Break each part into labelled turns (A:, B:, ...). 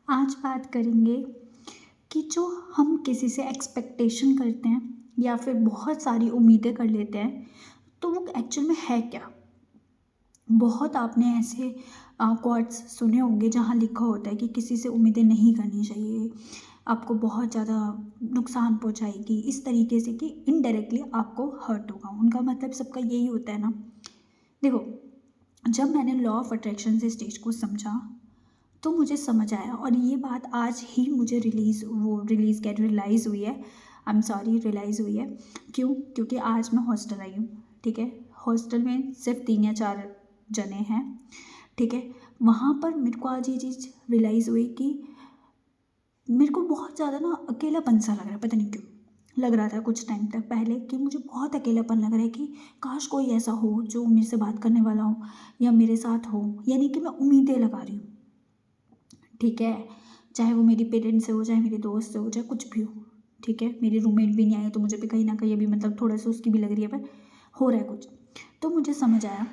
A: आज बात करेंगे कि जो हम किसी से एक्सपेक्टेशन करते हैं या फिर बहुत सारी उम्मीदें कर लेते हैं, तो वो एक्चुअल में है क्या। बहुत आपने ऐसे कोट्स सुने होंगे जहाँ लिखा होता है कि किसी से उम्मीदें नहीं करनी चाहिए, आपको बहुत ज़्यादा नुकसान पहुँचाएगी, इस तरीके से कि इनडायरेक्टली आपको हर्ट होगा। उनका मतलब सबका यही होता है ना। देखो, जब मैंने लॉ ऑफ अट्रैक्शन से स्टेज को समझा तो मुझे समझ आया, और ये बात आज ही मुझे रियलाइज़ हुई है। आई एम सॉरी, रियलाइज़ हुई है। क्यों? क्योंकि आज मैं हॉस्टल आई हूँ। ठीक है, हॉस्टल में सिर्फ 3 या 4 जने हैं। ठीक है, वहाँ पर मेरे को आज ये चीज़ रियलाइज़ हुई कि मेरे को बहुत ज़्यादा ना अकेलापन सा लग रहा है। पता नहीं क्यों लग रहा था कुछ टाइम तक पहले कि मुझे बहुत अकेलापन लग रहा है कि काश कोई ऐसा हो जो मेरे से बात करने वाला हो या मेरे साथ हो। यानी कि मैं उम्मीदें लगा रही हूँ। ठीक है, चाहे वो मेरी पेरेंट्स से हो, चाहे मेरे दोस्त से हो, चाहे कुछ भी हो। ठीक है, मेरी रूममेट भी नहीं आई तो मुझे भी कहीं ना कहीं अभी मतलब थोड़ा सा उसकी भी लग रही है, पर हो रहा है कुछ। तो मुझे समझ आया,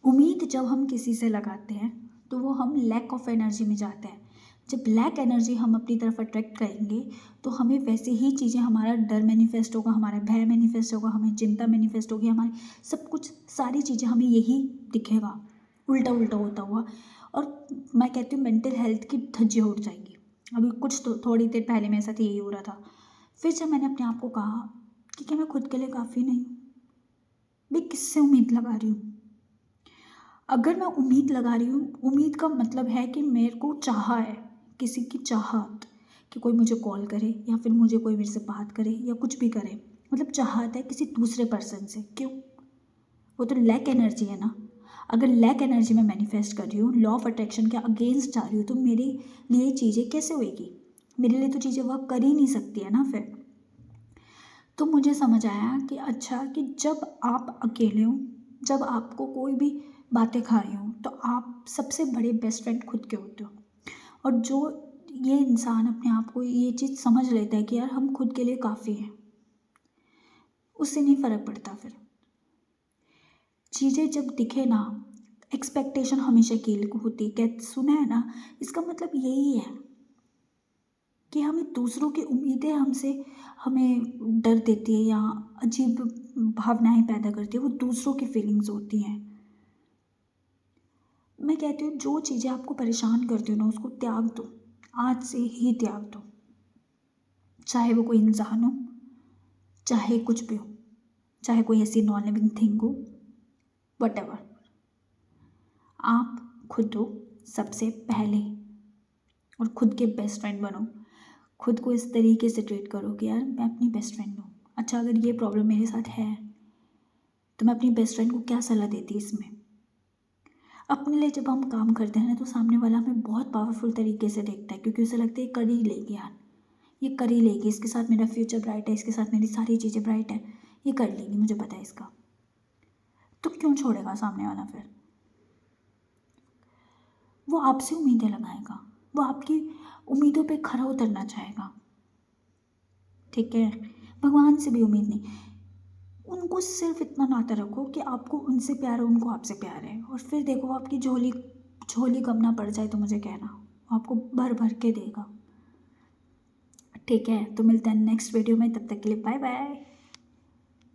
A: उम्मीद जब हम किसी से लगाते हैं तो वो हम लैक ऑफ एनर्जी में जाते हैं। जब लैक एनर्जी हम अपनी तरफ अट्रैक्ट करेंगे तो हमें वैसे ही चीज़ें, हमारा डर मैनिफेस्ट होगा, हमारा भय मैनिफेस्ट होगा, हमें चिंता मैनिफेस्ट होगी, हमारी सब कुछ सारी चीज़ें हमें यही दिखेगा, उल्टा उल्टा होता हुआ। और मैं कहती हूँ मेंटल हेल्थ की धज्जियाँ उड़ जाएंगी। अभी कुछ तो थोड़ी देर पहले मेरे साथ यही हो रहा था। फिर जब मैंने अपने आप को कहा कि क्या मैं खुद के लिए काफ़ी नहीं हूँ, मैं किससे उम्मीद लगा रही हूँ। अगर मैं उम्मीद लगा रही हूँ, उम्मीद का मतलब है कि मेरे को चाहा है, किसी की चाहत, कि कोई मुझे कॉल करे या फिर मुझे कोई मेरे से बात करे या कुछ भी करे, मतलब चाहत है किसी दूसरे पर्सन से। क्यों? वो तो लैक एनर्जी है ना। अगर लैक एनर्जी में मैनिफेस्ट कर रही हूँ, लॉ ऑफ अट्रैक्शन के अगेंस्ट जा रही हूँ, तो मेरे लिए चीज़ें कैसे होएगी? मेरे लिए तो चीज़ें वर्क कर ही नहीं सकती है ना फिर। तो मुझे समझ आया कि अच्छा, कि जब आप अकेले हो, जब आपको कोई भी बातें खा रही हो, तो आप सबसे बड़े बेस्ट फ्रेंड खुद के होते हो। और जो ये इंसान अपने आप को ये चीज़ समझ लेता है कि यार हम खुद के लिए काफ़ी हैं, उससे नहीं फ़र्क पड़ता फिर। चीज़ें जब दिखे ना, एक्सपेक्टेशन हमेशा कील होती, क्या सुना है ना। इसका मतलब यही है कि हमें दूसरों की उम्मीदें हमसे हमें डर देती है या अजीब भावनाएं पैदा करती है, वो दूसरों की फीलिंग्स होती हैं। मैं कहती हूँ जो चीज़ें आपको परेशान करती हो ना, उसको त्याग दो, आज से ही त्याग दो। चाहे वो कोई इंसान हो, चाहे कुछ भी हो, चाहे कोई ऐसी नॉन लिविंग थिंग हो, वट एवर। आप खुद हो सबसे पहले, और खुद के बेस्ट फ्रेंड बनो। खुद को इस तरीके से ट्रीट करो कि यार मैं अपनी बेस्ट फ्रेंड हूँ। अच्छा, अगर ये प्रॉब्लम मेरे साथ है तो मैं अपनी बेस्ट फ्रेंड को क्या सलाह देती इसमें। अपने लिए जब हम काम करते हैं ना, तो सामने वाला हमें बहुत पावरफुल तरीके से देखता है, क्योंकि उसे लगता है ये कर ही लेगी यार, ये कर ही लेगी, इसके साथ मेरा फ्यूचर ब्राइट है, इसके साथ मेरी सारी चीज़ें ब्राइट है, ये कर लेगी, मुझे पता है इसका। तो क्यों छोड़ेगा सामने वाला फिर? वो आपसे उम्मीदें लगाएगा, वो आपकी उम्मीदों पे खरा उतरना चाहेगा। ठीक है, भगवान से भी उम्मीद नहीं। उनको सिर्फ इतना नाता रखो कि आपको उनसे प्यार है, उनको आपसे प्यार है, और फिर देखो आपकी झोली झोली कम ना पड़ जाए तो मुझे कहना, वो आपको भर भर के देगा। ठीक है, तो मिलते हैं नेक्स्ट वीडियो में, तब तक के लिए बाय बाय।